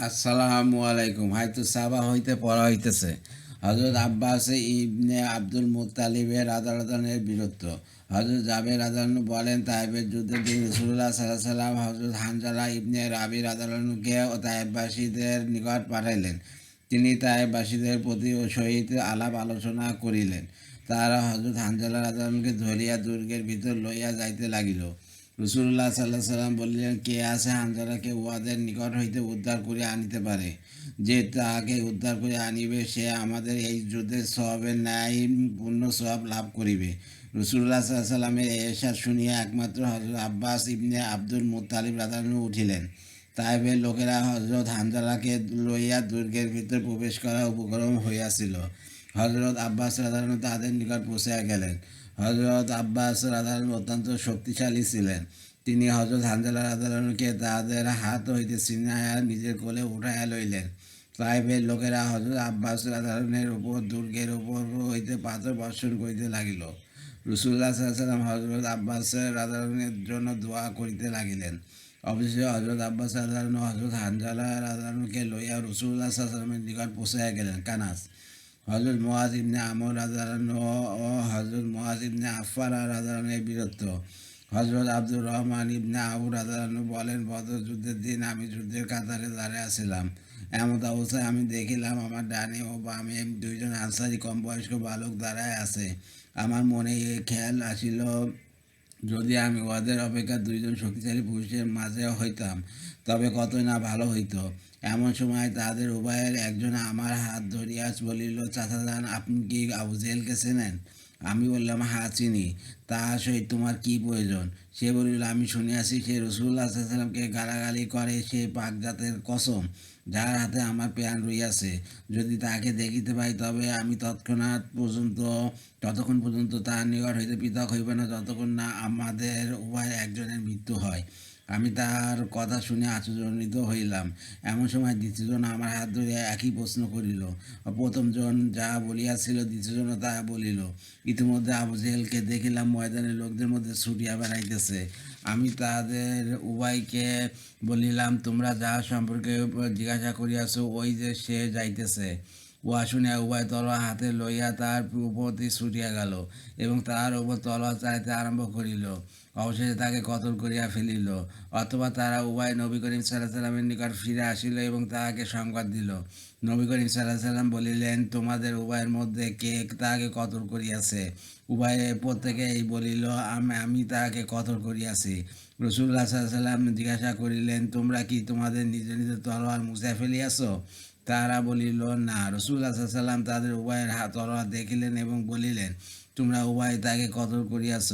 আসসালামু আলাইকুম। হয়তো সাবা হইতে পড়া হইতেছে হজরত আব্বাস ইবনে আব্দুল মুত্তালিবের রাদানের বীরত্ব। হজরত জাবের রাদানু বলেন, তাইবের যুদ্ধের দিন রাসূলুল্লাহ সাল্লাল্লাহু আলাইহি ওয়াসাল্লাম হজরত হানজালা ইবনে রাবি রাদানকে তাইববাসীদের নিকট পাঠাইলেন। তিনি তাইববাসীদের প্রতি ও সহিত আলাপ আলোচনা করিলেন। তারা হজরত হানজালা রাদানকে ধরিয়া দুর্গের ভিতর লইয়া যাইতে লাগিল। রসুল্লাহ সাল্লাহ সাল্লাম বললেন, কে আছে হানজালাকে উহাদের নিকট হইতে উদ্ধার করিয়া আনিতে পারে? যে তাহাকে উদ্ধার করিয়া আনিবে, সে আমাদের এই যুদ্ধের সওয়াবের ন্যায় পূর্ণ সওয়াব লাভ করিবে। রসুল্লাহ সাল্লাহ সাল্লামের এরশাদ শুনিয়া একমাত্র হজরত আব্বাস ইবনে আব্দুল মুত্তালিব রাদিয়াল্লাহু উঠিলেন। তাইবের লোকেরা হজরত হানজালাকে লইয়া দুর্গের ভিতর প্রবেশ করা উপক্রম হইয়াছিল। হজরত আব্বাস রাদিয়াল্লাহু তাদের নিকট পৌঁছিয়া গেলেন। হজরত আব্বাস রাদিয়াল্লাহু অত্যন্ত শক্তিশালী ছিলেন। তিনি হজরত হানজালা রাদিয়াল্লাহুকে তাদের হাত হইতে ছিনাইয়া নিজের কোলে উঠাইয়া লইলেন। তাইবের লোকেরা হজরত আব্বাস রাদিয়াল্লাহুর উপর দুর্গের উপর হইতে পাথর বর্ষণ করিতে লাগিল। রাসূলুল্লাহ সাল্লাল্লাহু আলাইহি ওয়াসাল্লাম হজরত আব্বাস রাদিয়াল্লাহুর জন্য দোয়া করিতে লাগিলেন। অবশেষে হজরত আব্বাস রাদিয়াল্লাহু হজরত হানজালা রাদিয়াল্লাহুকে লইয়া রাসূলুল্লাহ সাল্লাল্লাহু আলাইহি ওয়াসাল্লামের নিকট পৌঁছিয়া গেলেন। কানাস। হজরত মুআজ ইবনে আমর রাদিয়াল্লাহু ও হজরত মুআজ ইবনে আফফার রাদিয়াল্লাহু বীরত্ব। হজরত আব্দুর রহমান ইবনে আবু রাদিয়াল্লাহু বলেন, বদর যুদ্ধের দিন আমি যুদ্ধের কাতারে দাঁড়িয়ে আছিলাম। এমন অবস্থায় আমি দেখিলাম আমার ডানে ও বামে দুইজন আনসারী কম বয়স্ক বালক দাঁড়ায় আছে। আমার মনে এই খেয়াল আসিল, যদি আমি ওদের অপেক্ষা দুইজন শক্তিশালী পুরুষের মাঝে হইতাম, তবে কতই না ভালো হইত। এমন সময় তাদের উভয়ের একজন আমার হাত ধরিয়া বলিল, চাচাজান, আপনি কি আবু জেহেলকে চেনেন? আমি বললাম, হ্যাঁ চিনি। তাহার সহিত তোমার কি প্রয়োজন? সে বলিল, আমি শুনিয়াছি সে রাসূলুল্লাহ সাল্লাল্লাহু আলাইহি ওয়াসাল্লামকে গালাগালি করে, সে পাকজাতের কসম, যার হাতে আমার প্রাণ রইয়াছে। যদি তাহাকে দেখিতে পাই, তবে আমি ততক্ষণ পর্যন্ত তাহার নিকট হইতে পৃথক হইব না, যতক্ষণ না আমাদের উভয় একজনের মৃত্যু হয়। আমি তাহার কথা শুনে আশ্চর্যান্বিত হইলাম। এমন সময় দ্বিতীয়জন আমার হাত ধরিয়া একই প্রশ্ন করিল। প্রথমজন যাহা বলিয়াছিল, দ্বিতীয়জন তাহা বলিল। ইতিমধ্যে আবু জেহেলকে দেখিলাম ময়দানের লোকদের মধ্যে ছুটিয়া বেড়াইতেছে। আমি তাদের উভয়কে বলিলাম, তোমরা যাহা সম্পর্কে জিজ্ঞাসা করিয়াছ, ওই যে সে যাইতেছে। উহা শুনিয়া উভয় তলোয়ার হাতে লইয়া তাহার প্রতি ছুটিয়া গেল এবং তাহার উপর তলোয়ার চালাইতে আরম্ভ করিল। অবশেষে তাকে কতল করিয়া ফেলিল। অথবা তারা উভয় নবী করিম সাল্লাল্লাহু আলাইহি ওয়াসাল্লামের নিকট ফিরে আসিল এবং তাহাকে সংবাদ দিল। নবী করিম সাল্লাল্লাহু আলাইহি ওয়াসাল্লাম বলিলেন, তোমাদের উভয়ের মধ্যে কে তাহাকে কতল করিয়াছে? উভয়ে প্রত্যেকেই বলিল, আমি তাহাকে কতল করিয়াছি। রাসূলুল্লাহ সাল্লাল্লাহু আলাইহি ওয়াসাল্লাম জিজ্ঞাসা করিলেন, তোমরা কি তোমাদের নিজ নিজ তলোয়ার মুছিয়া ফেলিয়াছ? তারা বলিল, না। রাসূলুল্লাহ সাল্লাল্লাহু আলাইহি ওয়াসাল্লাম তাদের উভয়ের তলোয়ার দেখিলেন এবং বলিলেন, তোমরা উভয় তাকে কতল করিয়াছ।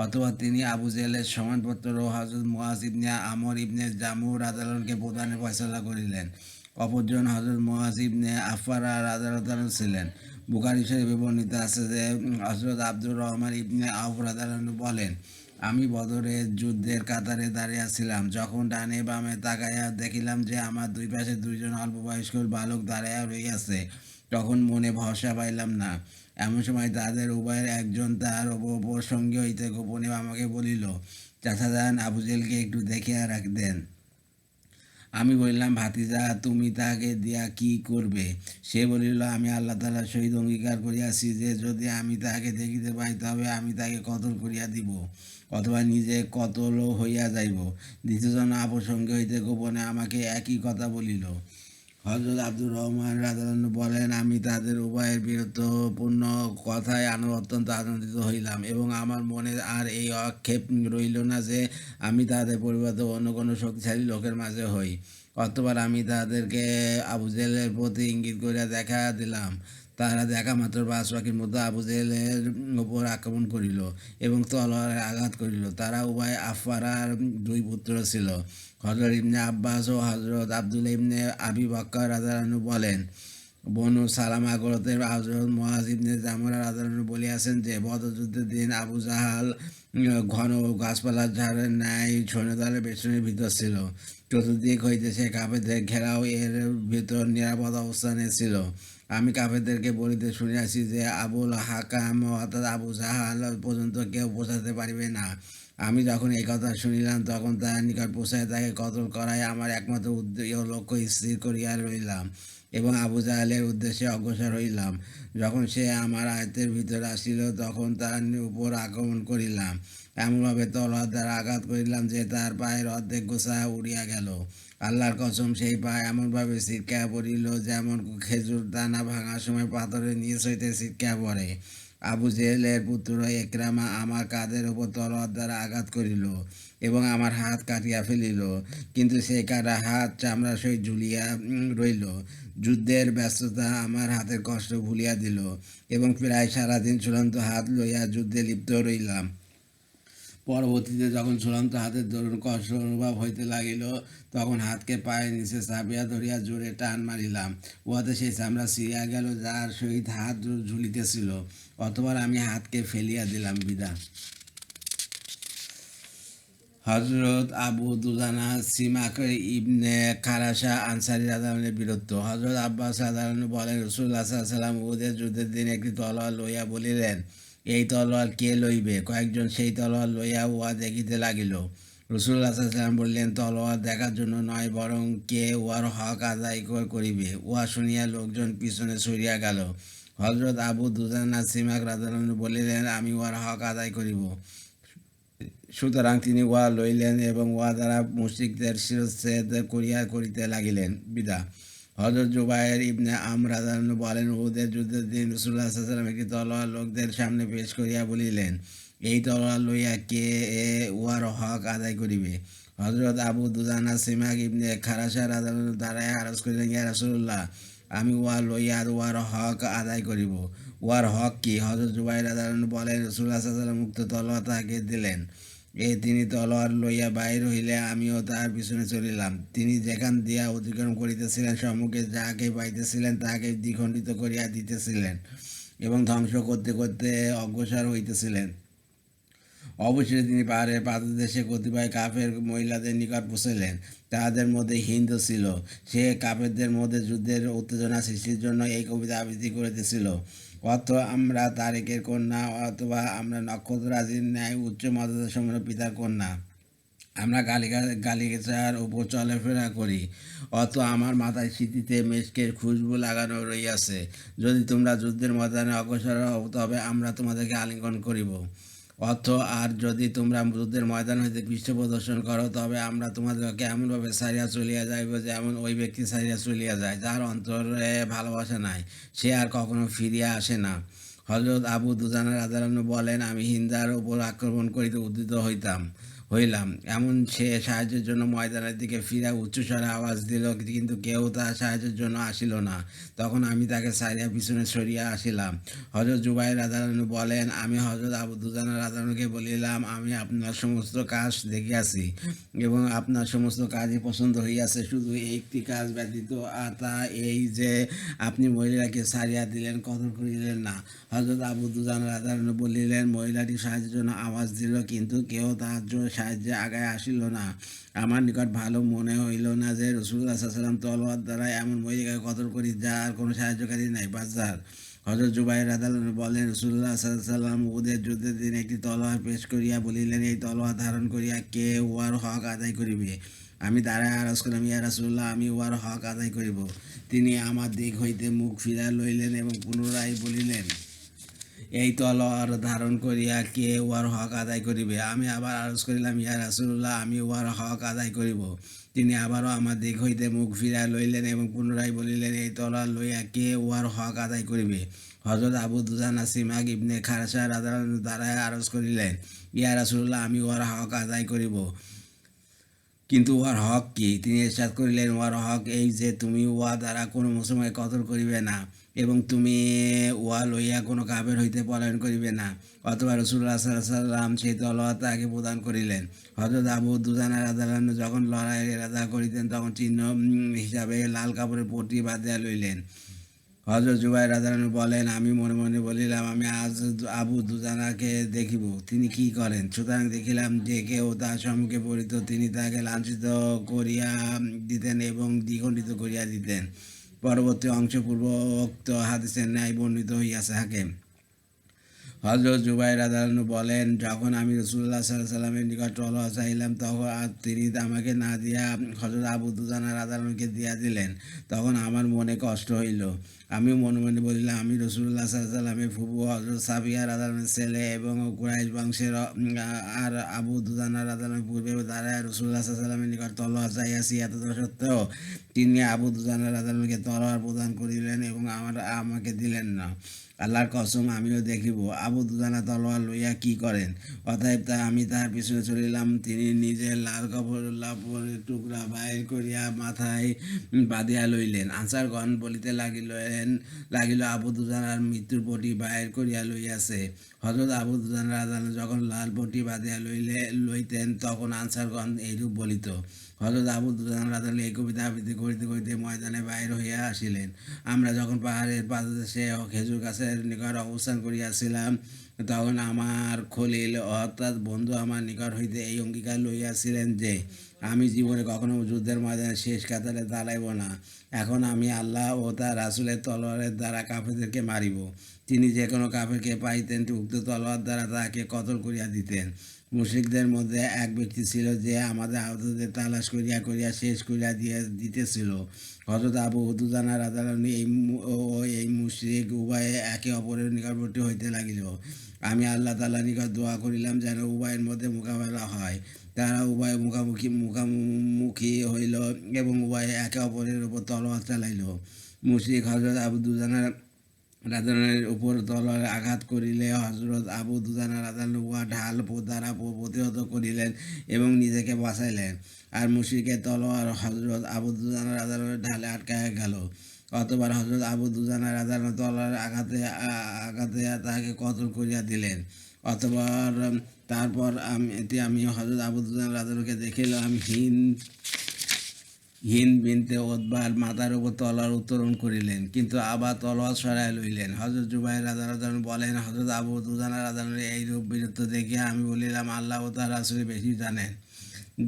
অথবা তিনি আবু জেহেলের সমানপত্র হজরত মুআজ ইবনে আমর ইবনে জামুহ রাদিয়াল্লাহুকে প্রদানের ফয়সালা করিলেন। অপরজন হজরত মুআজ ইবনে আফফার রাদিয়াল্লাহু ছিলেন। বুখারী শরীফে বর্ণিত আছে যে হজরত আব্দুর রহমান ইবনে আওফ রাদিয়াল্লাহু বলেন, আমি বদরের যুদ্ধের কাতারে দাঁড়িয়েছিলাম। যখন ডানে বামে তাকাইয়া দেখিলাম যে আমার দুই পাশে দুইজন অল্প বয়স্ক বালক দাঁড়াইয়া রইয়াছে, তখন মনে ভরসা পাইলাম না। এমন সময় তাদের উভয়ের একজন তার অপর সঙ্গী হইতে গোপনে আমাকে বলিল, চাচাজান, আবু জেহেলকে একটু দেখিয়া দেন। আমি বললাম, ভাতিজা, তুমি তাহাকে দিয়া কি করবে? সে বলিল, আমি আল্লাহ তাআলার সহিত অঙ্গীকার করিয়াছি যে যদি আমি তাহাকে দেখিতে পাই, তবে আমি তাকে কতল করিয়া দিব, অথবা নিজে কতল হইয়া যাইব। দ্বিতীয়জন অপসঙ্গে হইতে গোপনে আমাকে একই কথা বলিল। হজরত আব্দুর রহমান রাদিয়াল্লাহু বলেন, আমি তাদের উভয়ের বীরত্বপূর্ণ কথায় অত্যন্ত আনন্দিত হইলাম এবং আমার মনে আর এই আক্ষেপ রইল না যে আমি তাদের পরিবর্তে অন্য কোনো শক্তিশালী লোকের মাঝে হই। অতঃপর আমি তাদেরকে আবু জেহেলের প্রতি ইঙ্গিত করিয়া দেখা দিলাম। তাহারা দেখা মাত্র ৫ পাখির মতো আবু জেহেলের উপর আক্রমণ করিল এবং তলোয়ারে আঘাত করিল। তারা উভয় আফফারার ২ পুত্র ছিল। হজরত ইবনে আব্বাস ও হজরত আবদুল্লাহ ইবনে আবি বকর রাদিয়াল্লাহু বলেন, বনু সালামা গোত্রের হজরত মুআজ ইবনে জামুহ রাদিয়াল্লাহু বলিয়াছেন যে বদর যুদ্ধের দিন আবু জাহাল ঘন গাছপালার ঝাড়ের ন্যায় সৈন্যদলের বেষ্টনীর ভিতর ছিল। চতুর্দিক হইতে সে কাফেরদের ঘেরাও এর ভিতর নিরাপদ অবস্থানে ছিল। আমি কাফেরদেরকে বলিতে শুনিয়াছি যে আবুল হাকাম অর্থাৎ আবু জাহাল পর্যন্ত কেউ পৌঁছাতে পারিবে না। আমি যখন এই কথা শুনিলাম তখন তাহার নিকট পৌঁছায় তাকে কতল করাই আমার একমাত্র লক্ষ্য স্থির করিয়া রইলাম এবং আবু জাহেলের উদ্দেশ্যে অগ্রসর হইলাম। যখন সে আমার আয়ত্তের ভিতর আসিল তখন তার উপর আক্রমণ করিলাম, এমনভাবে তলোয়ার দ্বারা আঘাত করিলাম যে তার পায়ের অর্ধেক গোছা উড়িয়া গেল। আল্লাহর কসম, সেই পা এমনভাবে ছিটকা পড়িল যেমন খেজুর দানা ভাঙার সময় পাথরের নিচ হইতে ছিটকা পড়ে। আবু জেহেলের পুত্র একরামা আমার কাঁধের উপর তলোয়ার দ্বারা আঘাত করিল এবং আমার হাত কাটিয়া ফেলিল, কিন্তু সেই কাটা হাত চামড়ার সহিত ঝুলিয়া রইল। যুদ্ধের ব্যস্ততা আমার হাতের কষ্ট ভুলিয়া দিল এবং প্রায় সারাদিন চূড়ান্ত হাত লইয়া যুদ্ধে লিপ্ত রইলাম। পরবর্তীতে যখন চূড়ান্ত হাতের দরুন কষ্ট অনুভব হইতে লাগিল তখন হাতকে পায়ের নিচে চাপিয়া ধরিয়া জোরে টান মারিলাম। উহাতে সেই চামড়া ছিঁড়িয়া গেল যার সহিত হাত ঝুলিতেছিল। অতঃপর আমি হাতকে ফেলিয়া দিলাম। বিদা। হজরত আবু দুজানা সিমাক ইবনে খারাসা আনসারি রাদানের বীরত্ব। হজরত আব্বাস রাদান বলেন, রাসূলুল্লাহ সাল্লাল্লাহু আলাইহি ওয়াসাল্লাম উহুদের যুদ্ধের দিন একটি তলোয়ার লইয়া বলিলেন, এই তলোয়ার কে লইবে? কয়েকজন সেই তলোয়ার লইয়া উহা দেখিতে লাগিল। রাসূলুল্লাহ সাল্লাল্লাহু আলাইহি ওয়াসাল্লাম বললেন, তলোয়ার দেখার জন্য নয়, বরং কে উহার হক আদায় করিবে। উহা শুনিয়া লোকজন পিছনে সরিয়া গেল। হজরত আবু দুজানা সিমাক রাদিয়াল্লাহু বলিলেন, আমি উহার হক আদায় করিব। সুতরাং তিনি উহা লইলেন এবং উহা দ্বারা মুশরিকদের শিরচ্ছেদ করিতে লাগিলেন। বিদা। হযরত জুবায়ের ইবনে আমর রাদিয়াল্লাহু বলেন, উহুদের যুদ্ধের দিন রাসূলুল্লাহ সাল্লাল্লাহু আলাইহি ওয়াসাল্লাম একটি তলোয়ার লোকদের সামনে পেশ করিয়া বলিলেন, এই তলোয়ার লইয়া কে উহার হক আদায় করিবে? হযরত আবু দুজানা সিমাক ইবনে খারাসা রাদিয়াল্লাহু দাঁড়াইয়া আরজ করিলেন, ইয়া রাসূলুল্লাহ, আমি উহা লইয়া উহার হক আদায় করিব। উহার হক কি? হযরত জুবায়ের রাদিয়াল্লাহু বলেন, রাসূলুল্লাহ সাল্লাল্লাহু আলাইহি ওয়াসাল্লাম উক্ত তলোয়ার তাহাকে দিলেন। তিনি তলোয়ার লইয়া বাহির হইলে আমিও তাহার পিছনে চলিলাম। তিনি যেখান দিয়া অতিক্রম করিতেছিলেন সম্মুখে যাহাকে পাইতেছিলেন তাহাকে দ্বিখণ্ডিত করিয়া দিতেছিলেন এবং ধ্বংস করতে করতে অগ্রসর হইতেছিলেন। অবশেষে তিনি পাহাড়ের পাদদেশে কতিপয় কাফের মহিলাদের নিকট পৌঁছিলেন। তাহাদের মধ্যে হিন্দু ছিল। সে কাফেরদের মধ্যে যুদ্ধের উত্তেজনা সৃষ্টির জন্য এই কবিতা আবৃত্তি করিতেছিল। অর্থ, আমরা তারেকের কন্যা, অথবা আমরা নক্ষত্ররাজির ন্যায় উচ্চ মর্যাদা সম্পন্ন পিতার কন্যা। আমরা গালিচার উপর চলাফেরা করি। অত আমার মাথায় স্মৃতিতে মেশকের খুশবু লাগানো রইয়াছে। যদি তোমরা যুদ্ধের ময়দানে অগ্রসর হও তবে আমরা তোমাদেরকে আলিঙ্গন করিব। অর্থ, আর যদি তোমরা যুদ্ধের ময়দান হইতে পৃষ্ঠ প্রদর্শন করো তবে আমরা তোমাদেরকে এমনভাবে ছাড়িয়া চলিয়া যাইব যেমন ওই ব্যক্তি ছাড়িয়া চলিয়া যায় যার অন্তরে ভালোবাসা নাই, সে আর কখনো ফিরিয়া আসে না। হযরত আবু দুজানা রাদিয়াল্লাহু বলেন, আমি হিন্দার উপর আক্রমণ করিতে উদ্যত হইলাম। এমন সে সাহায্যের জন্য ময়দানের দিকে ফিরা উচ্চস্বরে আওয়াজ দিল, কিন্তু কেউ তার সাহায্যের জন্য আসিল না। তখন আমি তাকে ছাড়িয়া পিছনে সরিয়া আসিলাম। হযরত জুবাইর রাদিয়াল্লাহু বলেন, আমি হযরত আবু দুজানা রাদিয়াল্লাহুকে বলিলাম, আমি আপনার সমস্ত কাজ দেখিয়াছি এবং আপনার সমস্ত কাজই পছন্দ হইয়াছে। শুধু একটি কাজ ব্যতীত, আর তা এই যে আপনি মহিলাকে ছাড়িয়া দিলেন, কতল করিলেন না। হযরত আবু দুজানা রাদিয়াল্লাহু বলিলেন, মহিলাটি সাহায্যের জন্য আওয়াজ দিল, কিন্তু কেউ তাহার সাহায্যে আগায় আসিল না। আমার নিকট ভালো মনে হইল না যে রাসূলুল্লাহ সাল্লাল্লাহু আলাইহি ওয়াসাল্লাম তলোয়ার দ্বারা এমন মহিলাকে কতল করি যার কোনো সাহায্যকারী নাই। বাজার। হযরত জুবাইর রাদিয়াল্লাহু বলেন, রাসূলুল্লাহ সাল্লাল্লাহু আলাইহি ওয়াসাল্লাম উহুদের যুদ্ধের দিন একটি তলোয়ার পেশ করিয়া বলিলেন, এই তলোয়ার ধারণ করিয়া কে উহার হক আদায় করিবে? আমি দাঁড়ায় আরজ করলাম, ইয়া রাসূলুল্লাহ, আমি উহার হক আদায় করিব। তিনি আমার দিক হইতে মুখ ফিরাইয়া লইলেন এবং পুনরায় বলিলেন, এই তলোয়ার ধারণ করিয়া কে উহার হক আদায় করিবে? আমি আবার আরজ করিলাম, ইয়া রাসূলুল্লাহ, আমি উহার হক আদায় করিব। তিনি আবারও আমার দিক হইতে মুখ ফিরাইয়া লইলেন এবং পুনরায় বলিলেন, এই তলোয়ার লইয়া কে উহার হক আদায় করিবে? হযরত আবু দুজানা সিমাক ইবনে খারাসা রাদিয়াল্লাহু দাঁড়ায় আরজ করিলেন, ইয়া রাসূলুল্লাহ, আমি উহার হক আদায় করিব, কিন্তু উহার হক কি? তিনি ইরশাদ করিলেন, উহার হক এই যে তুমি উহা দ্বারা কোনো মুসলমানকে কতল করিবে না এবং তুমি উহা লইয়া কোনো কাফের হইতে পলায়ন করিবে না। অথবা রাসূলুল্লাহ সাল্লাল্লাহু আলাইহি ওয়াসাল্লাম সেই তলোয়ার তাহাকে প্রদান করিলেন। হযরত আবু দুজানা রাদিয়াল্লাহু যখন লড়াইয়ের ইরাদা করিতেন তখন চিহ্ন হিসাবে লাল কাপড়ের পট্টি বাঁধিয়া লইলেন। হযরত জুবাইর রাদিয়াল্লাহু বলেন, আমি মনে মনে বলিলাম, আমি আজ আবু দুজানাকে দেখিব, তিনি কি করেন। সুতরাং দেখিলাম যে কেউ তার সম্মুখে পড়িত তিনি তাকে লাঞ্ছিত করিয়া দিতেন এবং দ্বিখণ্ডিত করিয়া দিতেন। পরবর্তী অংশ পূর্বোক্ত হাদিসের ন্যায় বর্ণিত হইয়াছে। হাকিম। হযরত জুবাইর রাদিয়াল্লাহু আনহু বলেন, যখন আমি রাসূলুল্লাহ সাল্লাল্লাহু আলাইহি ওয়াসাল্লামের নিকট তলোয়ার চাইলাম তখন তিনি আমাকে না দিয়া হযরত আবু দুজানা রাদিয়াল্লাহু আনহুকে দিয়া দিলেন। তখন আমার মনে কষ্ট হইল। আমি মনে মনে বলিলাম, আমি রাসূলুল্লাহ সাল্লাল্লাহু আলাইহি ওয়াসাল্লামের ফুফু হযরত সাফিয়া রাদিয়াল্লাহু আনহার ছেলে এবং কুরাইশ বংশের আর আবু দুজানা রাদিয়াল্লাহু আনহু পূর্বে দাঁড়ায় রাসূলুল্লাহ সাল্লাল্লাহু আলাইহি ওয়াসাল্লামের নিকট তলোয়ার চাইয়াছি। এতদ সত্ত্বেও তিনি আবু দুজানা রাদিয়াল্লাহু আনহুকে তলোয়ার প্রদান করিলেন এবং আমাকে দিলেন না। আল্লাহর কসম, আমিও দেখিব আবু দুজানা তলোয়ার লইয়া কি করেন। অতএব আমি তাহার পিছনে চলিলাম। তিনি নিজের লাল কাপড়ের টুকরা বাহির করিয়া মাথায় বাঁধিয়া লইলেন। আনসারগণ বলিতে লাগিল আবু দুজানার মৃত্যুর পটি বাহির করিয়া লইয়াছে। হযরত আবু দুজানা রাদিয়াল্লাহু আনহু যখন লাল পটি বাঁধিয়া লইতেন তখন আনসারগণ এইরূপ বলিত। হযরত আবু দুজানা রাদিয়াল্লাহু আনহু এই কবিতা আবৃত্তি করিতে করিতে ময়দানে বাহির হইয়া আসিলেন। আমরা যখন পাহাড়ের পাদদেশে খেজুর গাছের নিকট অবস্থান করিয়াছিলাম তখন আমার খলিল অর্থাৎ বন্ধু আমার নিকট হইতে এই অঙ্গীকার লইয়াছিলেন যে আমি জীবনে কখনো যুদ্ধের ময়দানে শেষ কাতারে দাঁড়াইব না। এখন আমি আল্লাহ ও তার রাসূলের তলোয়ারের দ্বারা কাফেরদেরকে মারিব। তিনি যে কোনো কাফেরকে পাইতেন উক্ত তলোয়ার দ্বারা তাহাকে কতল করিয়া দিতেন। মুশরিকদের মধ্যে এক ব্যক্তি ছিল যে আমাদের আহতদের তালাশ করিয়া করিয়া শেষ করিয়া দিতেছিল। হযরত আবু দুজানা রাদিয়াল্লাহু আনহু এই মুশরিক উভয়ে একে অপরের নিকটবর্তী হইতে লাগিল। আমি আল্লাহ তাআলার নিকট দোয়া করিলাম যেন উভয়ের মধ্যে মোকাবেলা হয়। তারা উভয়ে মুখামুখি হইল এবং উভয়ে একে অপরের উপর তলোয়ার চালাইল। মুশরিক হযরত আবু দুজানা রাদিয়াল্লাহু উপর তলোয়ারে আঘাত করিলে হযরত আবু দুজানা রাদিয়াল্লাহু উহা ঢাল দ্বারা প্রতিহত করিলেন এবং নিজেকে বাঁচাইলেন। আর মুশরিকের তলোয়ার হযরত আবু দুজানা রাদিয়াল্লাহু ঢালে আটকাইয়া গেল। অতঃপর হযরত আবু দুজানা রাদিয়াল্লাহু তলোয়ারের আঘাতে তাহাকে কতল করিয়া দিলেন। অতঃপর তারপর আমি হযরত আবু দুজানা রাদিয়াল্লাহুকে দেখিলাম হিন্দ বিনতে উতবার মাথার উপর তলোয়ার উত্তোলন করিলেন, কিন্তু আবার তলোয়ার সরাইয়া লইলেন। হযরত জুবাইর রাদিয়াল্লাহু আনহু বলেন, হযরত আবু দুজানা রাদিয়াল্লাহু আনহু এইরূপ বীরত্ব দেখিয়া আমি বলিলাম, আল্লাহ ও তাঁর রাসূল বেশি জানেন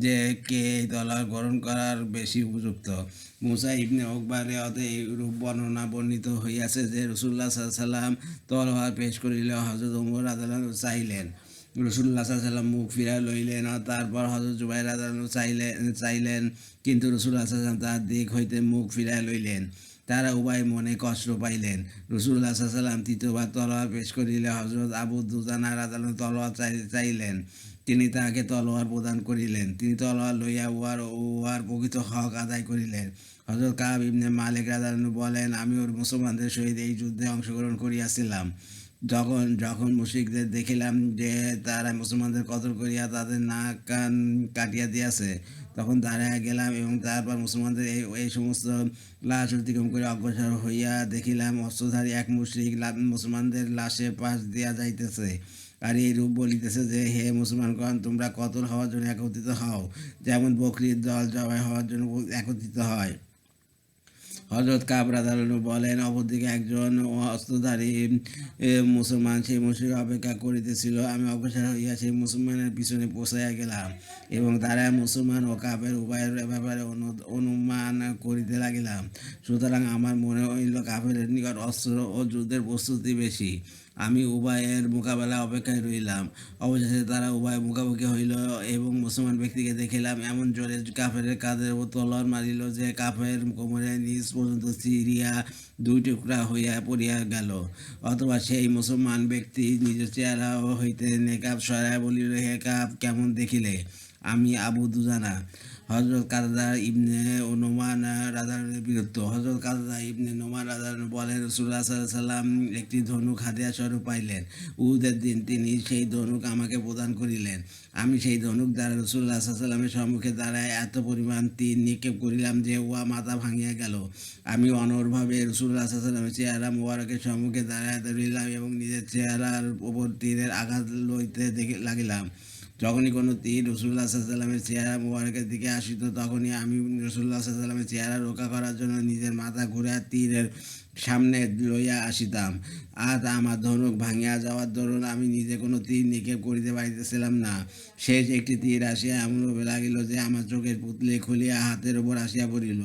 যে কে এই তলোয়ার গ্রহণ করার বেশি উপযুক্ত। মুসা ইবনে উকবার রিওয়ায়াতে এইরূপ বর্ণিত হইয়াছে যে রাসূলুল্লাহ সাল্লাল্লাহু আলাইহি ওয়াসাল্লাম তলোয়ার পেশ করিলে হযরত ওমর রাদিয়াল্লাহু আনহু চাইলেন। রাসূলুল্লাহ সাল্লাল্লাহু আলাইহি ওয়াসাল্লাম মুখ ফিরাইয়া লইলেন। তারপর হযরত জুবাইর রাদিয়াল্লাহু আনহু চাইলেন, কিন্তু রাসূলুল্লাহ সাল্লাল্লাহু আলাইহি ওয়াসাল্লাম তাহার দিক হইতে মুখ ফিরাইয়া লইলেন। তারা উভয় মনে কষ্ট পাইলেন। রাসূলুল্লাহ সাল্লাল্লাহু আলাইহি ওয়াসাল্লাম তৃতীয়বার তলোয়ার পেশ করিলে হযরত আবু দুজানা রাদিয়াল্লাহু আনহু তলোয়ার চাইলেন। তিনি তাহাকে তলোয়ার প্রদান করিলেন। তিনি তলোয়ার লইয়া উহার প্রকৃত হক আদায় করিলেন। হযরত কাব ইবনে মালিক রাদিয়াল্লাহু আনহু বলেন, আমিও মুসলমানদের সহিত এই যুদ্ধে অংশগ্রহণ করিয়াছিলাম। যখন মুশরিকদের দেখিলাম যে তারা মুসলমানদের কতল করিয়া তাদের নাক কান কাটিয়া দিয়াছে তখন দাঁড়াইয়া গেলাম এবং তারপর মুসলমানদের এই সমস্ত লাশ অতিক্রম করে অগ্রসর হইয়া দেখিলাম অস্ত্রধারী এক মুশরিক মুসলমানদের লাশের পাশ দিয়া যাইতেছে আর এই রূপ বলিতেছে যে, হে মুসলমানগণ, তোমরা কতল হওয়ার জন্য একত্রিত হও, যেমন বকরীর দল জবাই হওয়ার জন্য একত্রিত হয়। হযরত কাব রাদিয়াল্লাহু আনহু বলেন, অপরদিকে একজন অস্ত্রধারী মুসলমান সেই মুশরিক অপেক্ষা করিতেছিল। আমি অগ্রসর হইয়া সেই মুসলমানের পিছনে পৌঁছাইয়া গেলাম এবং তারা মুসলমান ও কাফের উভয়ের ব্যাপারে অনুমান করিতে লাগিলাম। সুতরাং আমার মনে হইল কাফেরের নিকট অস্ত্র ও যুদ্ধের প্রস্তুতি বেশি। আমি উভয়ের মোকাবেলা অপেক্ষায় রইলাম। অবশেষে তারা উভয় মুখোমুখি হইল এবং মুসলমান ব্যক্তিকে দেখিলাম এমন জোরে কাফের কাঁধের উপর তলোয়ার মারিল যে কাফের কোমরের নিচ পর্যন্ত চিরিয়া দুই টুকরা হইয়া পড়িয়া গেল। অথবা সেই মুসলমান ব্যক্তি নিজের চেহারা হইতে নেকাব সরাইয়া বলিল, হে কাব, কেমন দেখিলে? আমি আবু দুজানা। হযরত কাতাদা ইবনে নোমান রাদিয়াল্লাহু বীরত্ব। হযরত কাতাদা ইবনে নোমান রাদিয়াল্লাহু বলেন, রাসূলুল্লাহ সাল্লাল্লাহু আলাইহি ওয়াসাল্লাম একটি ধনুক হাদিয়া স্বরূপ পাইলেন। উহুদের দিন তিনি সেই ধনুক আমাকে প্রদান করিলেন। আমি সেই ধনুক দ্বারা রাসূলুল্লাহ সাল্লাল্লাহু আলাইহি ওয়াসাল্লামের সম্মুখে দাঁড়ায় এত পরিমাণ তীর নিক্ষেপ করিলাম যে উহা মাথা ভাঙিয়া গেল। আমি অনড়ভাবে রাসূলুল্লাহ সাল্লাল্লাহু আলাইহি ওয়াসাল্লামের চেহারা মোবারকের সম্মুখে দাঁড়াইয়া রহিলাম এবং নিজের চেহারার উপর তীরের আঘাত লইতে লাগিলাম। যখনই কোনো তীর রাসূলুল্লাহ সাল্লাল্লাহু আলাইহি ওয়াসাল্লামের চেহারা মোবারকের দিকে আসিত, তখনই আমি রাসূলুল্লাহ সাল্লাল্লাহু আলাইহি ওয়াসাল্লামের চেহারা রক্ষা করার জন্য নিজের মাথা ঘুরিয়া তীরের সামনে লইয়া আসিতাম। আজ আমার ধনুক ভাঙিয়া যাওয়ার দরুন আমি নিজে কোনো তীর নিক্ষেপ করিতে পারিতেছিলাম না। শেষ একটি তীর আসিয়া এমনভাবে লাগিল যে আমার চোখের পুতলি খুলিয়া হাতের উপর আসিয়া পড়িল।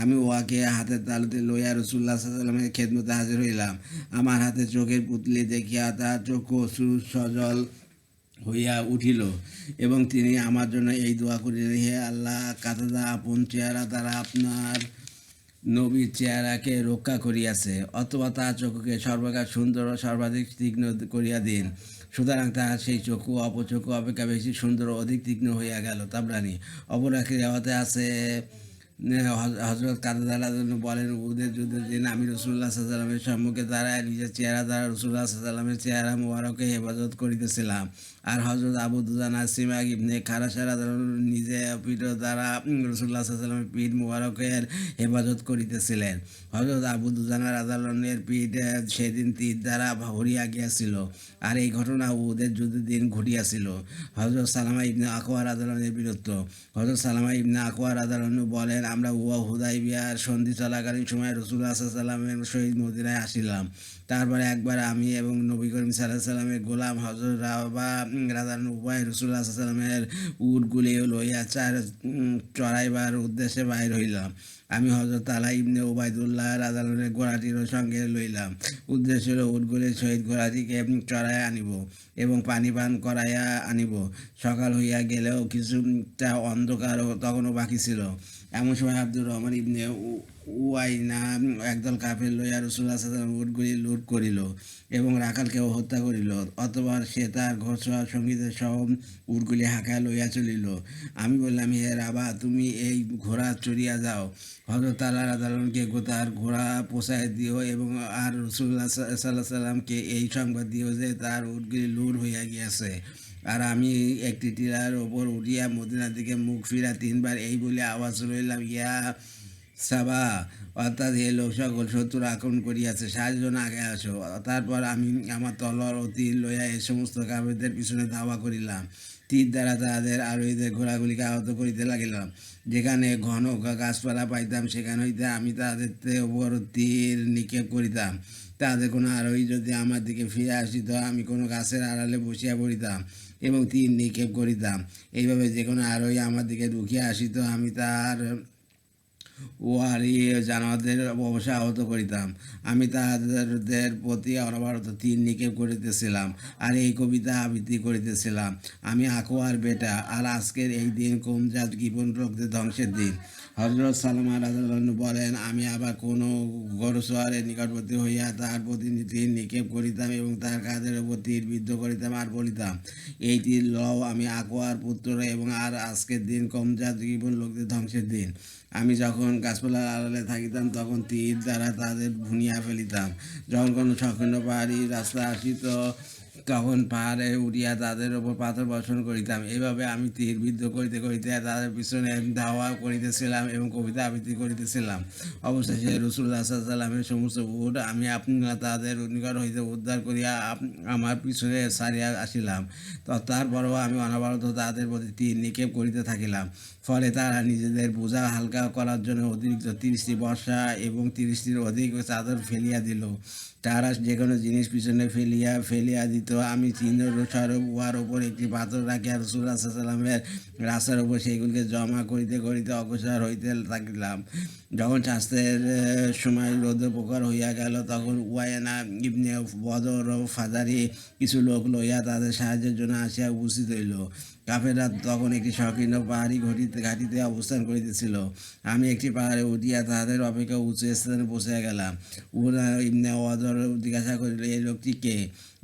আমি উহাকে হাতের তালুতে লইয়া রাসূলুল্লাহ সাল্লাল্লাহু আলাইহি ওয়াসাল্লামের খেদমতে হাজির হইলাম। আমার হাতে চোখের পুতলি দেখিয়া তাহার চক্ষু সজল হইয়া উঠিল এবং তিনি আমার জন্য এই দোয়া করিলেন, হে আল্লাহ, কাতাদা আপন চেহারা দ্বারা আপনার নবীর চেহারাকে রক্ষা করিয়াছে, অথবা তাহার চক্ষুকে সর্বাকার সুন্দর ও সর্বাধিক তীক্ষ্ণ করিয়া দিন। সুতরাং তাহার সেই চক্ষু অপচক্ষু অপেক্ষা বেশি সুন্দর ও অধিক তীক্ষ্ণ হইয়া গেল। তাবরানি। অপর একটি রেওয়াতে আছে, হজরত কাতাদা বলেন, উহুদের যুদ্ধের দিন আমি রাসূলুল্লাহ সাল্লাল্লাহু আলাইহি ওয়াসাল্লামের সম্মুখে দাঁড়ায় নিজের চেহারা দ্বারা রাসূলুল্লাহ সাল্লাল্লাহু আলাইহি ওয়াসাল্লামের চেহারা মোবারককে হেফাজত করিতেছিলাম। আর হজরত আবু দুজানা সিমাক ইবনে খারাশা রাদিয়াল্লাহু আনহু নিজে পিঠ দ্বারা রাসূলুল্লাহ সাল্লাল্লাহু আলাইহি ওয়াসাল্লামের পিঠ মোবারকের হেফাজত করিতেছিলেন। হজরত আবু দুজানা রাদিয়াল্লাহু আনহুর পিঠ সেদিন তীর দ্বারা ভরিয়া গিয়াছিল। আর এই ঘটনা উহুদের যুদ্ধের দিন ঘটিয়াছিল। হজরত সালামা ইবনে আকওয়া রাদিয়াল্লাহু আনহুর বীরত্ব। হজরত সালামা ইবনে আকওয়া রাদিয়াল্লাহু আনহু বলেন, আমরা হুদাইবিয়ার সন্ধি চলাকালীন সময় রাসূলুল্লাহ সাল্লাল্লাহু আলাইহি ওয়াসাল্লামের সহিত মদিনায় আসিলাম। তারপরে একবার আমি এবং নবী করিম সাল্লাল্লাহু আলাইহি ওয়াসাল্লামের গোলাম হযরত রাবা রাদিয়াল্লাহু আনহু উভয় রাসূলুল্লাহ সাল্লাল্লাহু আলাইহি ওয়াসাল্লামের উটগুলি লইয়া চড়াইবার উদ্দেশ্যে বাহির হইলাম। আমি হযরত তালহা ইবনে উবাইদুল্লাহ রাদিয়াল্লাহু আনহুর ঘোড়াটিরও সঙ্গে লইলাম। উদ্দেশ্য হল উটগুলির সহিত ঘোড়াটিকে চড়াইয়া আনিব এবং পানি পান করাইয়া আনিব। সকাল হইয়া গেলেও কিছুটা অন্ধকার তখনও বাকি ছিল। এমন সময় আব্দুর রহমান ইবনে উয়াইনা একদল কাফের লইয়া রাসূলুল্লাহ সাল্লাল্লাহু আলাইহি ওয়াসাল্লাম উটগুলি লুট করিল এবং রাখালকেও হত্যা করিল। অতঃপর সে তার ঘোড়সওয়ার সঙ্গীদের সহ উটগুলি হাঁকায় লইয়া চলিল। আমি বললাম, হে রাবা, তুমি এই ঘোড়া চড়িয়া যাও। হযরত তালহা রাদিয়াল্লাহু আনহুকে তার ঘোড়া পৌঁছায় দিও এবং আর রাসূলুল্লাহ সাল্লাল্লাহু আলাইহি ওয়াসাল্লামকে এই সংবাদ দিও যে তার উটগুলি লুট হইয়া গিয়াছে। আর আমি একটি টিলার ওপর উঠিয়া মদিনার দিকে মুখ ফিরা তিনবার এই বলে আওয়াজ লইলাম, ইয়া সাবা, অর্থাৎ হে লোক সকল, শত্রুরা আক্রমণ করিয়াছে, সাহায্যের জন্য আগে আসো। তারপর আমি আমার তলোয়ার ও তীর লইয়া এই সমস্ত কাফেরদের পিছনে ধাওয়া করিলাম। তীর দ্বারা তাদের আরোহীদের ঘোড়াগুলিকে আহত করিতে লাগিলাম। যেখানে ঘন গাছপালা পাইতাম সেখান হইতে আমি তাদের ওপর তীর নিক্ষেপ করিতাম। তাদের কোনো আরোহী যদি আমার দিকে ফিরে আসিত, আমি কোনো গাছের আড়ালে বসিয়া পড়িতাম এবং তীর নিক্ষেপ করিতাম। এইভাবে যে কোনো আরোহী আমার দিকে ঢুকিয়া আসিত, আমি তার ওয়ারি জানোয়ারদের অবশ্যই আহত করিতাম। আমি তাদের প্রতি অনবরত তীর নিক্ষেপ করিতেছিলাম আর এই কবিতা আবৃত্তি করিতেছিলাম, আমি আকওয়ার বেটা, আর আজকের এই দিন কোমজাত কৃপণ লোকদের ধ্বংসের দিন। হযরত সালামা রাদিয়াল্লাহু আনহু বলেন, আমি আবার কোনো ঘোড়সওয়ারের নিকটবর্তী হইয়া তাহার প্রতি তীর নিক্ষেপ করিতাম এবং তার কাঁধের উপর তীর বিদ্ধ করিতাম আর বলিতাম, এই তীর লও, আমি আকওয়ার পুত্র এবং আর আজকের দিন কোমজাত কৃপণ লোকদের ধ্বংসের দিন। আমি যখন গাছপালার আড়ালে থাকিতাম তখন তীর দ্বারা তাদের ভুনিয়া ফেলিতাম। যখন কোনো সংকীর্ণ পাহাড়ি রাস্তা আসিত তখন পাহাড়ে উঠিয়া তাদের ওপর পাথর বর্ষণ করিতাম। এইভাবে আমি তীর বিদ্ধ করিতে করিতে তাদের পিছনে ধাওয়া করিতেছিলাম এবং কবিতা আবৃত্তি করিতেছিলাম। অবশেষে রাসূলুল্লাহ সাল্লাল্লাহু আলাইহি ওয়াসাল্লামের সমস্ত উট আমি তাদের নিকট হইতে উদ্ধার করিয়া আমার পিছনে সারিয়া আসিলাম। তারপরও আমি অনবরত তাদের প্রতি তীর নিক্ষেপ করিতে থাকিলাম। ফলে তারা নিজেদের বোঝা হালকা করার জন্য অতিরিক্ত 30টি বর্ষা এবং 30টির অধিক চাদর ফেলিয়া দিল। তারা যে কোনো জিনিস পিছনে ফেলিয়া দিত। আমি চিহ্নস্বরূপ উহার ওপর একটি পাথর রাখিয়া রাসূলুল্লাহ সাল্লাল্লাহু আলাইহি ওয়াসাল্লামের রাস্তার উপর সেইগুলিকে জমা করিতে করিতে অগ্রসর হইতে থাকিলাম। যখন স্বাস্থ্যের সময় রৌদ্র প্রখর হইয়া গেল, তখন উয়াইনা ইবনে বদর ও ফাজারি কিছু লোক লইয়া তাদের সাহায্যের জন্য আসিয়া উপস্থিত হইল। কাফেররা তখন একটি সংকীর্ণ পাহাড়ি ঘাটিতে অবস্থান করিতেছিল। আমি একটি পাহাড়ে উঠিয়া তাহাদের অপেক্ষা উঁচু স্থানে পৌঁছিয়া গেলাম। উহারা ইবনে ওয়াদর জিজ্ঞাসা করিল, এই লোকটি কে,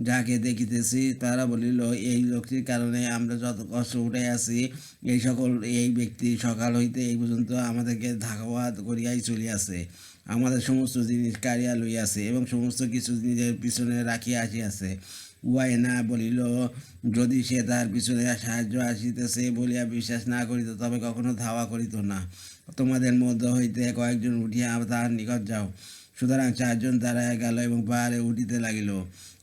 যাকে দেখিতেছি? তারা বলিল, এই লোকটির কারণে আমরা যত কষ্ট উঠাইয়াছি। এই ব্যক্তি সকাল হইতে এই পর্যন্ত আমাদেরকে ধাওয়া করিয়াই চলিয়াছে, আমাদের সমস্ত জিনিস কাড়িয়া লইয়াছে এবং সমস্ত কিছু নিজের পিছনে রাখিয়া আসিয়াছে। উয়াইনা বলিল, যদি সে তার পিছনে সাহায্য আসিতেছে বলিয়া বিশ্বাস না করিত, তবে কখনো ধাওয়া করিত না। তোমাদের মধ্য হইতে কয়েকজন উঠিয়া তাহার নিকট যাও। সুতরাং 4 জন দাঁড়াইয়া গেল এবং পাহাড়ে উঠিতে লাগিল।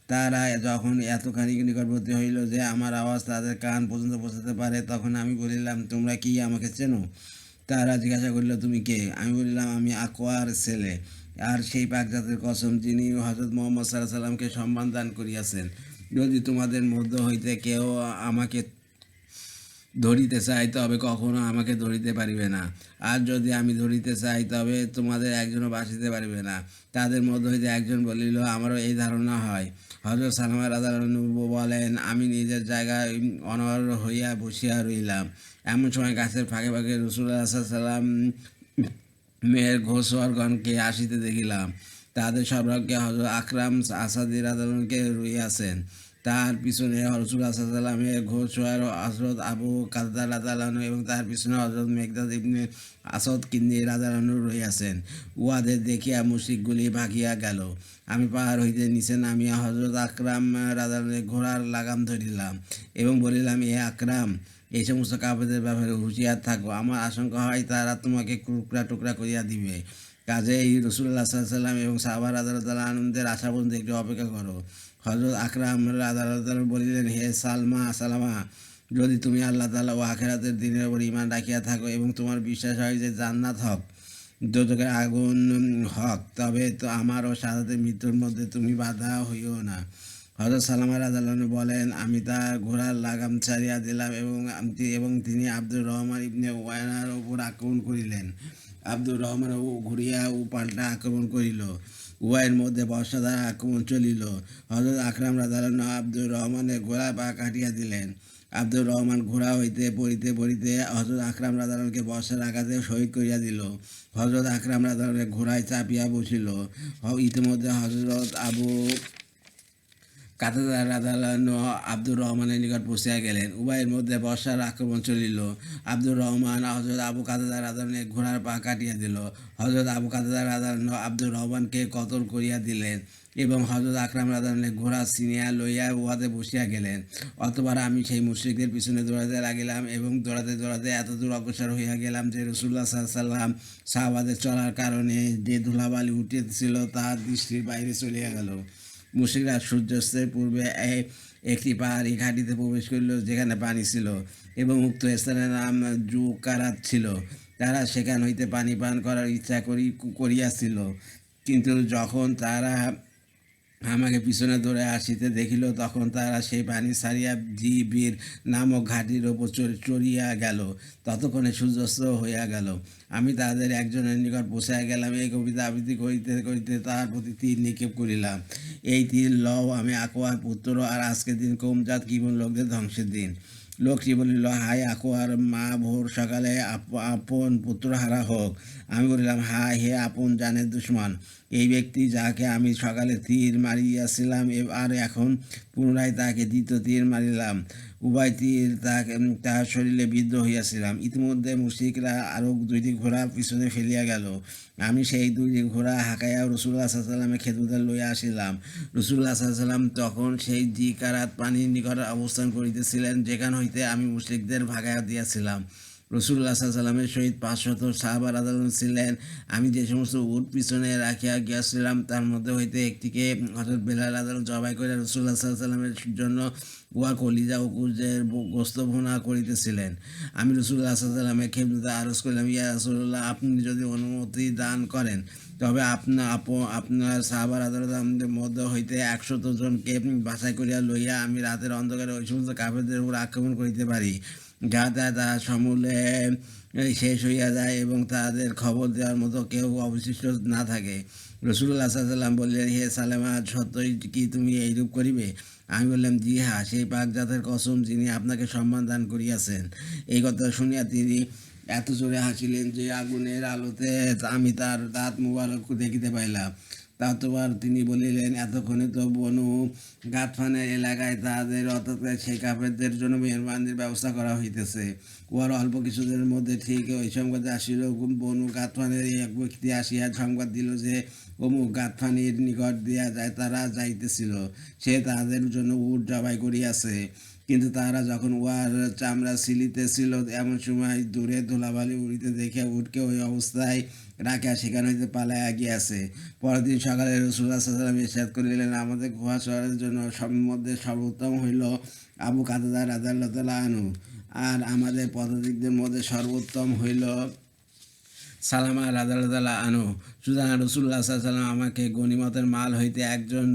তারা যখন এতখানি নিকটবর্তী হইল যে আমার আওয়াজ তাদের কান পর্যন্ত পৌঁছাতে পারে, তখন আমি বলিলাম, তোমরা কি আমাকে চেনো? তারা জিজ্ঞাসা করিল, তুমি কে? আমি বলিলাম, আমি আকোয়ার ছেলে, আর সেই পাকজাতের কসম যিনি হযরত মুহাম্মদ সাল্লাল্লাহু আলাইহি সাল্লামকে সম্মান দান করিয়াছেন। যদি তোমাদের মধ্য হইতে কেউ আমাকে ধরিতে চাই তবে কখনো আমাকে ধরিতে পারিবে না, আর যদি আমি ধরিতে চাই তবে তোমাদের একজনও বাঁচিতে পারিবে না। তাদের মধ্য হইতে একজন বলিল, আমারও এই ধারণা হয়। হযরত সালামা রাদিয়াল্লাহু বলেন, আমি নিজের জায়গায় অনড় হইয়া বসিয়া রহিলাম। এমন সময় গাছের ফাঁকে ফাঁকে রাসূলুল্লাহ সাল্লাল্লাহু আলাইহি ওয়াসাল্লাম মেয়ের ঘোষওয়ারগণকে আসিতে দেখিলাম। তাদের সর্বাগ্রে হযরত আকরাম আসাদি রাদিয়াল্লাহুকে রহিয়াছেন। তার পিছনে রাসূলুল্লাহ সাল্লাল্লাহু আলাইহি ওয়াসাল্লামের ঘোষওয়ার হযরত আবু কাতাদা রাদিয়াল্লাহু এবং তার পিছনে হযরত মিকদাদ ইবনে আসাদ কিন্দি রাদিয়াল্লাহু রহিয়াছেন। উহাদের দেখিয়া মুশরিকগুলি ভাগিয়া গেল। আমি পাহাড় হইতে নিচে নামিয়া হযরত আকরাম রাদিয়াল্লাহু ঘোড়ার লাগাম ধরিলাম এবং বলিলাম, এ আকরাম, এই সমস্ত কাফেরদের ব্যাপারে হুঁশিয়ার থাকো। আমার আশঙ্কা হয় তারা তোমাকে টুকরা টুকরা করিয়া দিবে। কাজেই রাসূলুল্লাহ সাল্লাল্লাহু আলাইহি ওয়াসাল্লাম এবং সাহাবা রাদিয়াল্লাহু আনহুদের আশা পর্যন্ত একটু অপেক্ষা করো। হযরত আকরাম রাদিয়াল্লাহু আনহু বলিলেন, হে সালামা, যদি তুমি আল্লাহ তাআলা ও আখিরাতের দিনের উপর ঈমান রাখিয়া থাকো এবং তোমার বিশ্বাস হয় যে জান্নাত হক, দোজখের আগুন হক, তবে তো আমার ও শাহাদাতের মৃত্যুর মধ্যে তুমি বাধা হইও না। হযরত সালামা রাদিয়াল্লাহু আনহু বলেন, আমি তার ঘোড়ার লাগাম ছাড়িয়া দিলাম এবং তিনি আব্দুর রহমান ইবনে ওয়ানার উপর আক্রমণ করিলেন। আব্দুর রহমান ঘুরিয়া ও পাল্টা আক্রমণ করিল। উভয়ের মধ্যে বর্ষাধার আক্রমণ চলিল। হযরত আকরাম রাদিয়াল্লাহু আনহু আব্দুর রহমানের ঘোড়া পা কাটিয়া দিলেন। আব্দুর রহমান ঘোড়া হইতে পড়িতে পড়িতে হযরত আকরাম রাদিয়াল্লাহু আনহুকে বর্ষার আঘাতে শহীদ করিয়া দিল। হযরত আকরাম রাদিয়াল্লাহু আনহু ঘোড়ায় চাপিয়া বসিল। ইতিমধ্যে হযরত আবু কাতাদা রাদিয়াল্লাহু আনহু আব্দুর রহমানের নিকট পৌঁছিয়া গেলেন। উভয়ের মধ্যে বর্ষার আক্রমণ চলিল। আব্দুর রহমান হযরত আবু কাতাদা রাদিয়াল্লাহু আনহুর ঘোড়ার পা কাটিয়া দিল। হযরত আবু কাতাদা রাদিয়াল্লাহু আনহু আব্দুর রহমানকে কতল করিয়া দিলেন এবং হযরত আকরাম রাদিয়াল্লাহু আনহু ঘোড়া ছিনিয়া লইয়া উহাতে বসিয়া গেলেন। অতঃপর আমি সেই মুশরিকদের পিছনে দৌড়াতে লাগিলাম এবং দৌড়াতে দৌড়াতে এতদূর অগ্রসর হইয়া গেলাম যে রাসূলুল্লাহ সাল্লাল্লাহু আলাইহি ওয়াসাল্লাম সাহাবাদের চলার কারণে যে ধুলাবালি উঠিতেছিল তা দৃষ্টির বাইরে চলিয়া গেল। মুশরিকরা সূর্যাস্তের পূর্বে একটি পাহাড়ি ঘাটিতে প্রবেশ করিল যেখানে পানি ছিল এবং উক্ত স্থানের নাম জুকারাত ছিল। তারা সেখান হইতে পানি পান করার ইচ্ছা করিয়াছিল, কিন্তু যখন তারা আমাকে পিছনে ধরে আসিতে দেখিল তখন তারা সেই পানি ছাড়িয়া জিবির নামক ঘাটির ওপর চড়িয়া গেল। ততক্ষণে সূর্যাস্ত হইয়া গেল। আমি তাদের একজনের নিকট পৌঁছিয়া গেলাম। এই কবিতা আবৃত্তি করিতে করিতে তাহার প্রতি তীর নিক্ষেপ করিলাম। এই তীর লও, আমি আকোয়ার পুত্র, আর আজকের দিন কৌমজাত কিবন লোকদের ধ্বংসের দিন। লোকটি বলিল, হায় আকোয়ার মা, ভোর সকালে আপন পুত্র হারা হোক। আমি বলিলাম, হায় হে আপন জানের দুশ্মন, এই ব্যক্তি যাকে আমি সকালে তীর মারিয়াছিলাম আর এখন পুনরায় তাকে দ্বিতীয় তীর মারিলাম, উভয় তীর তাহার শরীরে বিদ্ধ হইয়াছিলাম। ইতিমধ্যে মুশরিকরা আরও দুইটি ঘোড়া পিছনে ফেলিয়া গেল। আমি সেই দুইটি ঘোড়া হাঁকাইয়া রাসূলুল্লাহ সাল্লাল্লাহু আলাইহি ওয়াসাল্লামের খেদমতে লইয়া আসিলাম। রাসূলুল্লাহ সাল্লাল্লাহু আলাইহি ওয়াসাল্লাম তখন সেই জিকারাত পানির নিকট অবস্থান করিতেছিলেন যেখান হইতে আমি মুশরিকদের ভাগাইয়া দিয়াছিলাম। রাসূলুল্লাহ সাল্লাল্লাহু আলাইহি ওয়াসাল্লামের সহিত 500 সাহাবা রাদিয়াল্লাহু আনহুম ছিলেন। আমি যে সমস্ত উট পিছনে রাখিয়া গিয়াছিলাম তার মধ্যে হইতে একটিকে হযরত বেলাল রাদিয়াল্লাহু আনহু জবাই করে রাসূলুল্লাহ সাল্লাল্লাহু আলাইহি ওয়াসাল্লামের জন্য উহা কলিজা ও কুঁজের গোশত ভুনা করিতেছিলেন। আমি রাসূলুল্লাহ সাল্লাল্লাহু আলাইহি ওয়াসাল্লামের খেদমতে আরজ করিলাম, ইয়া রাসূলুল্লাহ, আপনি যদি অনুমতি দান করেন তবে আপনার সাহাবা রাদিয়াল্লাহু আনহুদের মধ্য হইতে 100 জনকে বাছাই করিয়া লইয়া আমি রাতের অন্ধকারে ওই সমস্ত কাফেরদের উপর আক্রমণ করিতে পারি, যাতে তারা সমূলে শেষ হইয়া যায় এবং তাদের খবর দেওয়ার মতো কেউ অবশিষ্ট না থাকে। রাসূলুল্লাহ সাল্লাল্লাহু আলাইহি ওয়াসাল্লাম বললেন, হে সালেমা, সত্যই কি তুমি এইরূপ করিবে? আমি বললাম, জি হ্যাঁ, সেই পাকজাতের কসম যিনি আপনাকে সম্মান দান করিয়াছেন। এই কথা শুনিয়া তিনি এত জোরে হাসিলেন যে আগুনের আলোতে আমি তার দাঁত মুবারক দেখিতে পাইলাম। তারপর তিনি বলিলেন, এতক্ষণে তো বনু গাতফানের এলাকায় তাদের অর্থাৎ সেই কাফেরদের জন্য মেহরবানির ব্যবস্থা করা হইতেছে। উহার অল্প কিছুদিনের মধ্যে ঠিক ওই সংবাদ আসিল। বনু গাতফানের এক ব্যক্তি আসিয়া সংবাদ দিল যে অমুক গাতফানির নিকট দিয়া যায় তারা যাইতেছিল। সে তাহাদের জন্য উট জবাই করিয়াছে। কিন্তু তারা যখন উহার চামড়া ছিলিতেছিল এমন সময় দূরে ধুলাবালি উড়িতে দেখে উটকে ওই অবস্থায় রাখিয়া সেখান হইতে পালাইয়া গিয়াছে। পরদিন সকালে রাসূলুল্লাহ সাল্লাল্লাহু আলাইহি ওয়াসাল্লাম ইরশাদ করিলেন, আমাদের গুহা শহরের জন্য মধ্যে সর্বোত্তম হইল আবু কাতাদা রাদিয়াল্লাহু তাআলা আনহু, আর আমাদের পদাতিকদের মধ্যে সর্বোত্তম হইল সালামা রাদিয়াল্লাহু আনহু। সুতরাং রাসূলুল্লাহ সাল্লাল্লাহু আলাইহি ওয়াসাল্লাম আমাকে গনিমতের মাল হইতে একজন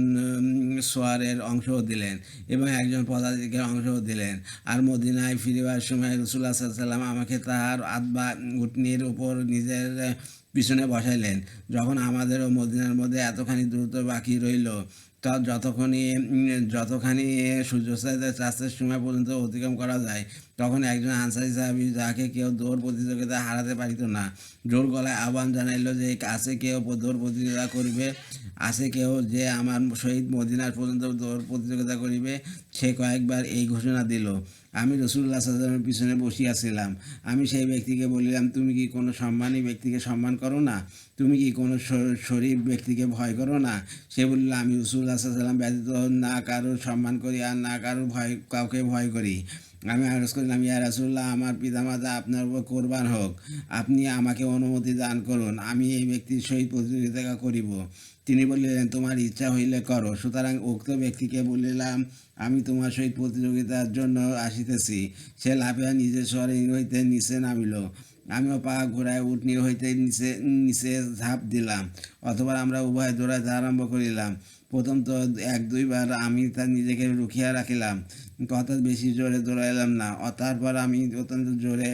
সোয়ারের অংশও দিলেন এবং একজন পদাতিকের অংশও দিলেন। আর মদিনায় ফিরিবার সময় রাসূলুল্লাহ সাল্লাল্লাহু আলাইহি ওয়াসাল্লাম আমাকে তাহার আদবা উটনীর উপর নিজের পিছনে বসাইলেন। যখন আমাদেরও মদিনার মধ্যে এতখানি দূরত্ব বাকি রইল, তা যতখানি সূর্যাস্তের চাষের সময় পর্যন্ত অতিক্রম করা যায়, তখন একজন আনসারী সাহাবী, যাকে কেউ দৌড় প্রতিযোগিতায় হারাতে পারিত না, জোর গলায় আহ্বান জানাইল যে আছে কেউ দৌড় প্রতিযোগিতা করিবে, আছে কেউ যে আমার সহিত মদিনার পর্যন্ত দৌড় প্রতিযোগিতা করিবে। সে কয়েকবার এই ঘোষণা দিল। আমি রাসূলুল্লাহ সাল্লাল্লাহু আলাইহি ওয়াসাল্লামের পিছনে বসিয়াছিলাম। আমি সেই ব্যক্তিকে বলিলাম, তুমি কি কোনো সম্মানী ব্যক্তিকে সম্মান করো না? তুমি কি কোনো শরীফ ব্যক্তিকে ভয় করো না? সে বলিল, আমি রাসূলুল্লাহ সাল্লাল্লাহু আলাইহি ওয়াসাল্লাম ব্যতীত না কারোর সম্মান করি আর না কাউকে ভয় করি। আমি আরজ করলাম, ইয়া রাসূলুল্লাহ, আমার পিতামাতা আপনার উপর কোরবান হোক, আপনি আমাকে অনুমতি দান করুন, আমি এই ব্যক্তির সহিত প্রতিযোগিতা করিব। তিনি বলিলেন, তোমার ইচ্ছা হইলে করো। সুতরাং উক্ত ব্যক্তিকে বলিলাম, আমি তোমার সহিত প্রতিযোগিতার জন্য আসিতেছি। সে লাফিয়া নিজের স্বরে হইতে নিচে নামিল। আমিও পা ঘোরায় উটনী হইতে নিচে ঝাঁপ দিলাম। অথবা আমরা উভয় দৌড়াইতে আরম্ভ করিলাম। প্রথম তো এক দুইবার আমি তার নিজেকে রুখিয়া রাখিলাম, অর্থাৎ বেশি জোরে দৌড়াইলাম না। তারপর আমি অত্যন্ত জোরে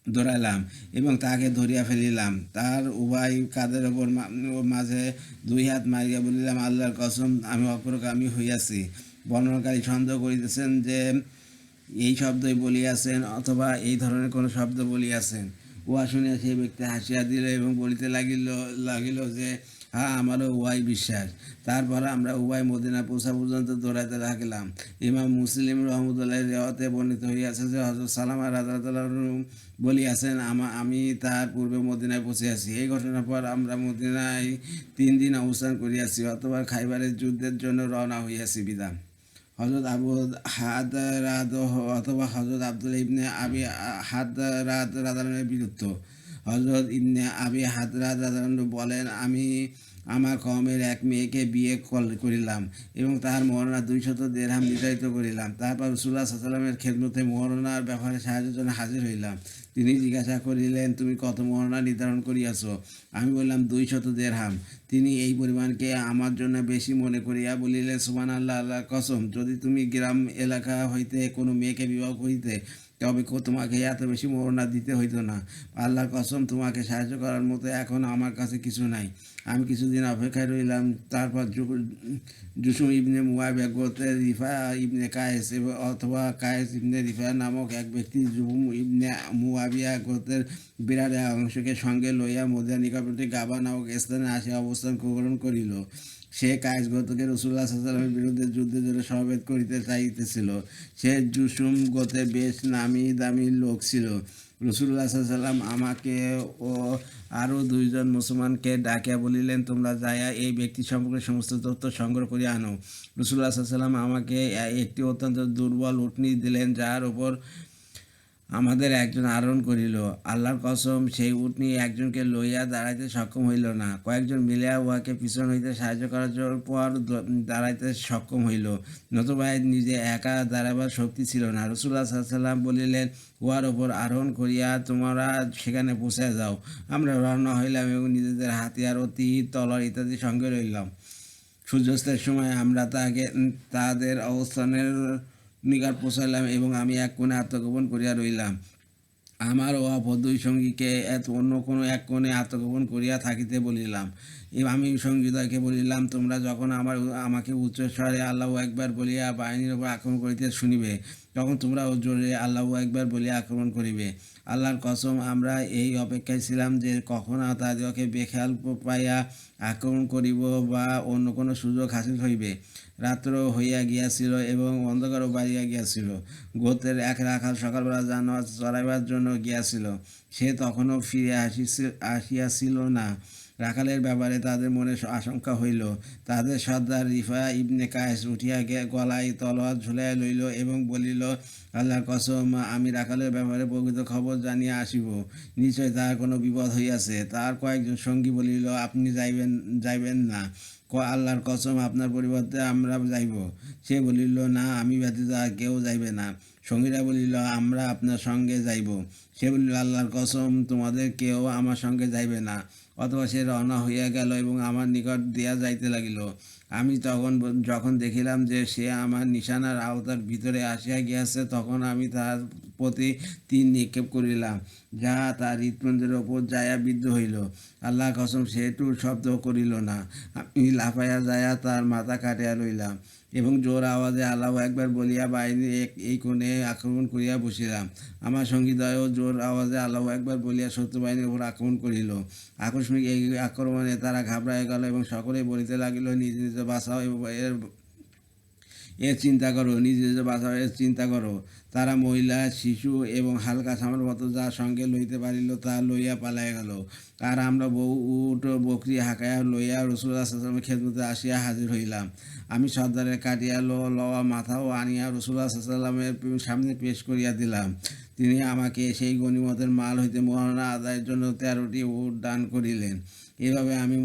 দৌড়াইলাম এবং তাকে ধরিয়া ফেলিলাম। তার উভয় কাঁধের ওপর মাঝে দুই হাত মারিয়া বলিলাম, আল্লাহর কসম, আমি অগ্রগামী হইয়াছি। বর্ণনাকারী সন্দেহ করিতেছেন যে এই শব্দই বলিয়াছেন অথবা এই ধরনের কোনো শব্দ বলিয়াছেন। উহা শুনিয়া সেই ব্যক্তি হাসিয়া দিল এবং বলিতে লাগিল যে, হ্যাঁ, আমারও উহাই বিশ্বাস। তারপর আমরা উভয় মদিনা পৌঁছা পর্যন্ত দৌড়াইতে লাগিলাম। ইমাম মুসলিম রহমতুল্লাহ রেওয়াতে বর্ণিত হইয়াছে যে হযরত সালামা রাদিয়াল্লাহু আনহু বলিয়াছেন, আমি তার পূর্বে মদিনায় পৌঁছিয়াছি। এই ঘটনার পর আমরা মদিনায় 3 দিন অবস্থান করিয়াছি অথবা খাইবারের যুদ্ধের জন্য রওনা হইয়াছি। বিধান হযরত আবু হাদরাদ অথবা হযরত আব্দুল্লাহ ইবনে আবি হাদরাদ রাদিয়াল্লাহু বিরুদ্ধ। হযরত ইবনে আবি হাদরাদ রাদিয়াল্লাহু বলেন, আমি আমার কওমের এক মেয়েকে বিয়ে করিলাম এবং তাহার মহরনা 200 দিরহাম নির্ধারিত করিলাম। তারপর রাসূলুল্লাহ সাল্লাল্লাহু আলাইহি ওয়াসাল্লামের খেদমতে মহরনার ব্যাপারে সাহায্যের জন্য হাজির হইলাম। তিনি জিজ্ঞাসা করিলেন, তুমি কত মহরনা নির্ধারণ করিয়াছ? আমি বললাম, 200 দিরহাম। তিনি এই পরিমাণকে আমার জন্য বেশি মনে করিয়া বলিলেন, সুবহানাল্লাহ, আল্লাহর কসম, যদি তুমি গ্রাম এলাকা হইতে কোনো মেয়েকে বিবাহ করিতে, তবে তোমাকে এত বেশি মহরনা দিতে হইতো না। আল্লাহর কসম, তোমাকে সাহায্য করার মতো এখন আমার কাছে কিছু নাই। আমি কিছুদিন অপেক্ষায় রইলাম। তারপর জুসুম ইবনে মুয়াবিয়া গোত্রের রিফা ইবনে কায়েস অথবা কায়েস ইবনে রিফা নামক এক ব্যক্তি জুসুম ইবনে মুয়াবিয়া গোত্রের বিরাট অংশকে সঙ্গে লইয়া মদিনা নিকটবর্তী গাবা নামক স্থানে আসিয়া অবস্থান গ্রহণ করিল। সে কায়েস গোত্রকে রাসূলুল্লাহ সাল্লাল্লাহু আলাইহি ওয়াসাল্লামের বিরুদ্ধে যুদ্ধের জন্য সমবেত করিতে চাইতেছিল। সে জুসুম গোত্রে বেশ নামি দামি লোক ছিল। রাসূলুল্লাহ সাল্লাল্লাহু আলাইহি ওয়াসাল্লাম আমাকে ও আরও 2 জন মুসলমানকে ডাকিয়া বলিলেন, তোমরা যাইয়া এই ব্যক্তি সম্পর্কে সমস্ত তথ্য সংগ্রহ করিয়া আনো। রাসূলুল্লাহ সাল্লাল্লাহু আলাইহি ওয়াসাল্লাম আমাকে একটি অত্যন্ত দুর্বল উটনী দিলেন, যার উপর আমাদের একজন আরোহণ করিল। আল্লাহর কসম, সেই উটনী একজনকে লইয়া দাঁড়াইতে সক্ষম হইল না। কয়েকজন মিলিয়া উহাকে পিছন হইতে সাহায্য করার পর দাঁড়াইতে সক্ষম হইল, নতুবা নিজে একা দাঁড়াবার শক্তি ছিল না। রাসূলুল্লাহ সাল্লাল্লাহু আলাইহি ওয়াসাল্লাম বলিলেন, উহার ওপর আরোহণ করিয়া তোমরা সেখানে পৌঁছে যাও। আমরা রওনা হইলাম এবং নিজেদের হাতিয়ার ও তীর, তলোয়ার ইত্যাদি সঙ্গে রইলাম। সূর্যাস্তের সময় আমরা তাদের অবস্থানের নিকট পৌঁছাইলাম এবং আমি এক কোণে আত্মগোপন করিয়া রইলাম। আমার ও অপর 2 সঙ্গীকে অন্য কোনো এক কোণে আত্মগোপন করিয়া থাকিতে বলিলাম। এবং আমি সঙ্গীদ্বয়কে বলিলাম, তোমরা যখন আমাকে উচ্চস্বরে আল্লাহু আকবার বলিয়া বাহিনীর উপর আক্রমণ করিতে শুনিবে, তখন তোমরাও জোরে আল্লাহু আকবার বলিয়া আক্রমণ করিবে। আল্লাহর কসম, আমরা এই অপেক্ষায় ছিলাম যে কখন তাদেরকে বেখেয়াল পাইয়া আক্রমণ করিব বা অন্য কোনো সুযোগ হাসিল হইবে। রাত্র হইয়া গিয়াছিল এবং অন্ধকারও বাড়িয়া গিয়াছিল। গোত্রের এক রাখাল সকালবেলা জানোয়ার চড়াইবার জন্য গিয়াছিল। সে তখনও ফিরে আসিয়াছিল না। রাখালের ব্যাপারে তাদের মনে আশঙ্কা হইল। তাদের সর্দার রিফা ইবনে কায়েস উঠিয়া গলায় তলোয়ার ঝুলাইয়া লইল এবং বলিল, আল্লাহর কসম, আমি রাখালের ব্যাপারে প্রকৃত খবর জানিয়া আসিব। নিশ্চয় তাহার কোনো বিপদ হইয়াছে। তার কয়েকজন সঙ্গী বলিল, আপনি যাইবেন না, আল্লাহর কসম, আপনার পরিবর্তে আমরা যাইব। সে বলিল, না, আমি ব্যতীত আর কেউ যাইবে না। সঙ্গীরা বলিল, আমরা আপনার সঙ্গে যাইব। সে বলিল, আল্লাহর কসম, তোমাদের কেউ আমার সঙ্গে যাইবে না। অথবা সে রওনা হইয়া গেল এবং আমার নিকট দিয়া যাইতে লাগিল। আমি যখন দেখিলাম যে সে আমার নিশানার আওতার ভিতরে আসিয়া গিয়াছে, তখন আমি তাহার প্রতি তীর নিক্ষেপ করিলাম, যাহা তার হৃৎপিণ্ডের ওপর যাইয়া বিদ্ধ হইল। আল্লাহর কসম, সে একটু শব্দ করিল না। আমি লাফাইয়া যাইয়া তার মাথা কাটিয়া লইলাম এবং জোর আওয়াজে আল্লাহু আকবার বলিয়া বাহিনীর এই কোণে আক্রমণ করিয়া বসিলাম। আমার সঙ্গীদ্বয়ও জোর আওয়াজে আল্লাহু আকবার বলিয়া শত্রু বাহিনীর উপর আক্রমণ করিল। আকস্মিক এই আক্রমণে তারা ঘাবড়াইয়া গেল এবং সকলেই বলিতে লাগিল, নিজ নিজ বাঁচাও এবং এর চিন্তা করো, নিজ নিজ বাঁচাও, এর চিন্তা করো। তারা মহিলা, শিশু এবং হালকা সামার মতো যা সঙ্গে লইতে পারিল তা লইয়া পালাইয়া গেল। আর আমরা বউ উট বকরি হাঁকাইয়া লইয়া রাসূলুল্লাহ সাল্লাল্লাহু আলাইহি ওয়াসাল্লামের খেদমতে আসিয়া হাজির হইলাম। আমি সর্দারের কাটিয়া লওয়া মাথাও আনিয়া রাসূলুল্লাহ সাল্লাল্লাহু আলাইহি ওয়াসাল্লামের সামনে পেশ করিয়া দিলাম। তিনি আমাকে সেই গনিমতের মাল হইতে মোহরানা আদায়ের জন্য 13টি উট দান করিলেন। এভাবে আমি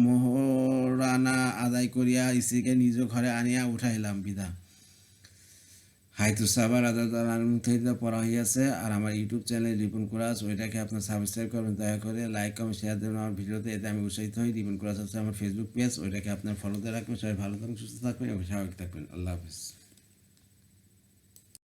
মোহরানা আদায় করিয়া স্ত্রীকে নিজ ঘরে আনিয়া উঠাইলাম। বিদা হায়তু সাবার আদালত পড়া হইয়াছে। আর আমার ইউটিউব চ্যানেল রিপন কুরাস, ওইটাকে আপনার সাবস্ক্রাইব করবেন। দয়া করে লাইক, কমেন্ট, শেয়ার দেবেন আমার ভিডিওতে, এতে আমি উৎসাহিত হই। রিপন কুরাস হচ্ছে আমার ফেসবুক পেজ, ওইটাকে আপনার ফলোতে রাখবেন। সবাই ভালো থাকবেন, সুস্থ থাকবেন এবং স্বাভাবিক থাকবেন। আল্লাহ হাফিজ।